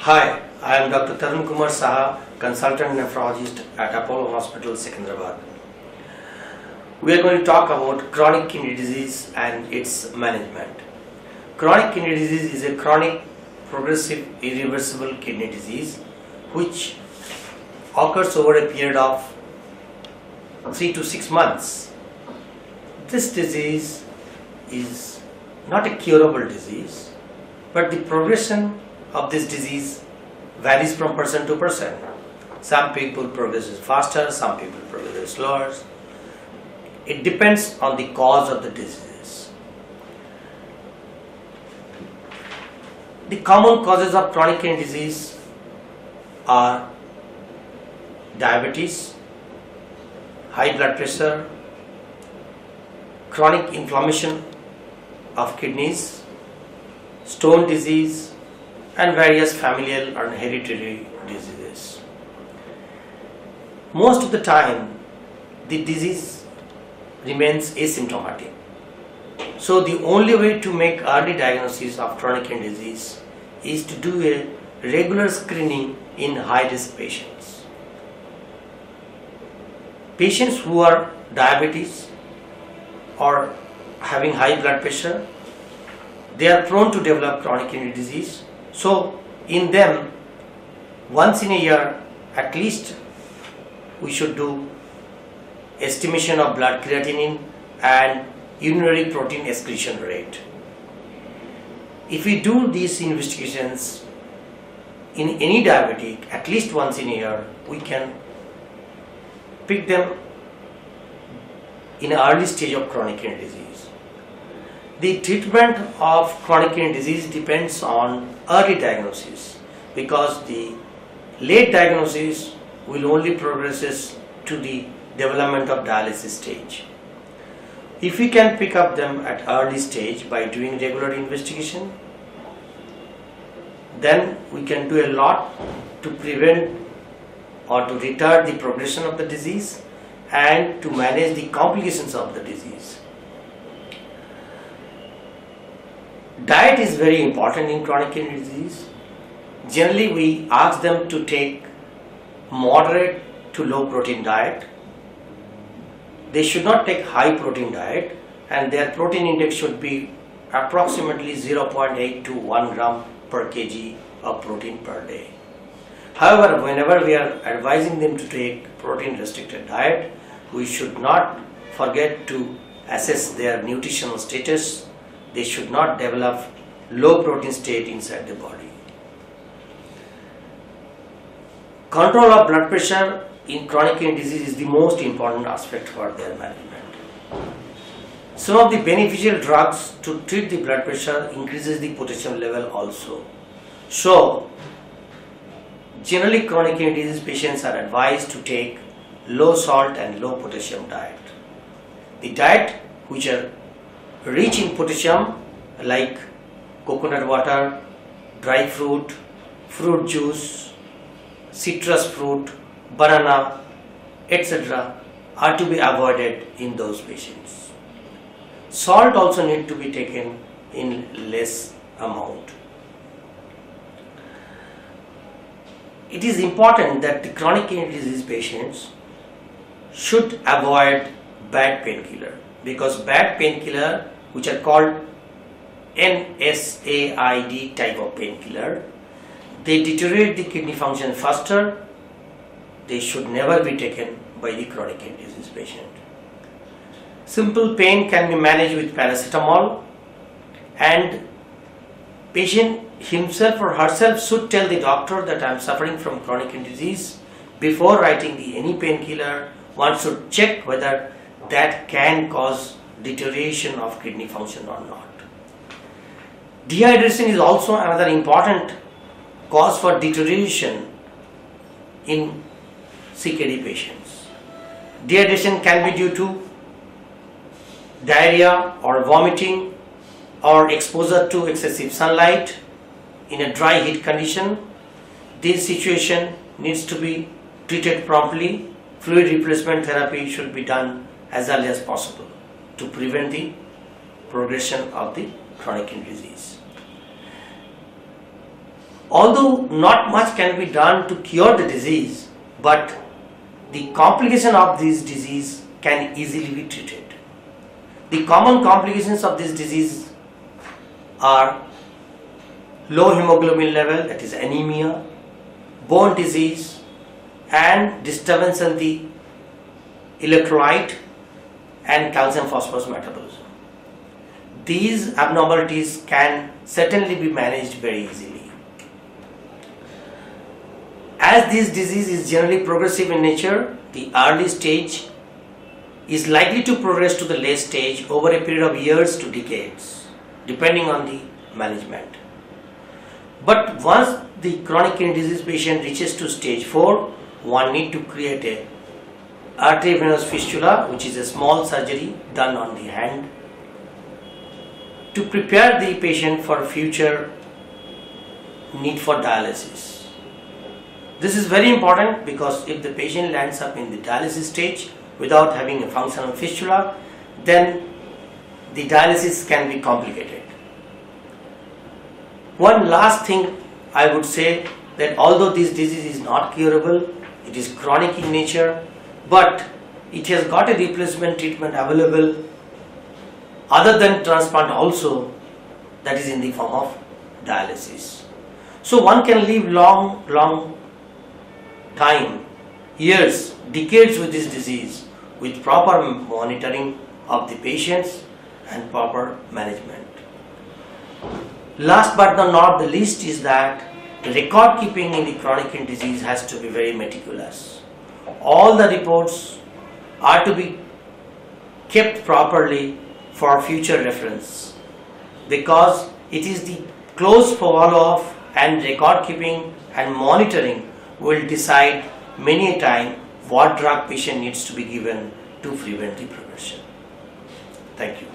Hi, I am Dr. Tarun Kumar Saha, consultant nephrologist at Apollo Hospital, Secunderabad. We are going to talk about chronic kidney disease and its management. Chronic kidney disease is a chronic, progressive, irreversible kidney disease which occurs over a period of 3 to 6 months. This disease is not a curable disease, but the progression of this disease varies from person to person. Some people progress faster, some people progress slower. It depends on the cause of the disease. The common causes of chronic kidney disease are diabetes, high blood pressure, chronic inflammation of kidneys, stone disease, and various familial or hereditary diseases. Most of the time, the disease remains asymptomatic. So the only way to make early diagnosis of chronic kidney disease is to do a regular screening in high-risk patients. Patients who are diabetes or having high blood pressure, they are prone to develop chronic kidney disease. So in them, once in a year at least, we should do estimation of blood creatinine and urinary protein excretion rate. If we do these investigations in any diabetic at least once in a year, we can pick them in an early stage of chronic kidney disease. The treatment of chronic kidney disease depends on early diagnosis, because the late diagnosis will only progress to the development of dialysis stage. If we can pick up them at early stage by doing regular investigation, then we can do a lot to prevent or to retard the progression of the disease and to manage the complications of the disease. Diet is very important in chronic kidney disease. Generally, we ask them to take moderate to low protein diet. They should not take high protein diet, and their protein intake should be approximately 0.8 to 1 gram per kg of protein per day. However, whenever we are advising them to take protein restricted diet, we should not forget to assess their nutritional status. They should not develop low protein state inside the body. Control of blood pressure in chronic kidney disease is the most important aspect for their management. Some of the beneficial drugs to treat the blood pressure increases the potassium level also. So, generally chronic kidney disease patients are advised to take low salt and low potassium diet. The diet which are rich in potassium, like coconut water, dry fruit, fruit juice, citrus fruit, banana, etc., are to be avoided in those patients. Salt also need to be taken in less amount. It is important that the chronic kidney disease patients should avoid bad painkiller, because bad painkiller, which are called NSAID type of painkiller, they deteriorate the kidney function faster. They should never be taken by the chronic kidney disease patient. Simple pain can be managed with paracetamol, and patient himself or herself should tell the doctor that I am suffering from chronic kidney disease. Before writing any painkiller, one should check whether that can cause deterioration of kidney function or not. Dehydration is also another important cause for deterioration in CKD patients. Dehydration can be due to diarrhea or vomiting or exposure to excessive sunlight in a dry heat condition. This situation needs to be treated promptly. Fluid replacement therapy should be done as early as possible to prevent the progression of the chronic kidney disease. Although not much can be done to cure the disease, but the complication of this disease can easily be treated. The common complications of this disease are low hemoglobin level, that is anemia, bone disease, and disturbance in the electrolyte and calcium phosphorus metabolism. These abnormalities can certainly be managed very easily. As this disease is generally progressive in nature, the early stage is likely to progress to the late stage over a period of years to decades, depending on the management. But once the chronic kidney disease patient reaches to stage 4, one need to create a arteriovenous fistula, which is a small surgery done on the hand, to prepare the patient for future need for dialysis. This is very important because if the patient lands up in the dialysis stage without having a functional fistula, then the dialysis can be complicated. One last thing I would say, that although this disease is not curable, it is chronic in nature, but it has got a replacement treatment available other than transplant also, that is in the form of dialysis. So one can live long time, years, decades with this disease with proper monitoring of the patients and proper management. Last but not the least is that record keeping in the chronic kidney disease has to be very meticulous. All the reports are to be kept properly for future reference, because it is the close follow-up and record keeping and monitoring will decide many a time what drug patient needs to be given to prevent the progression. Thank you.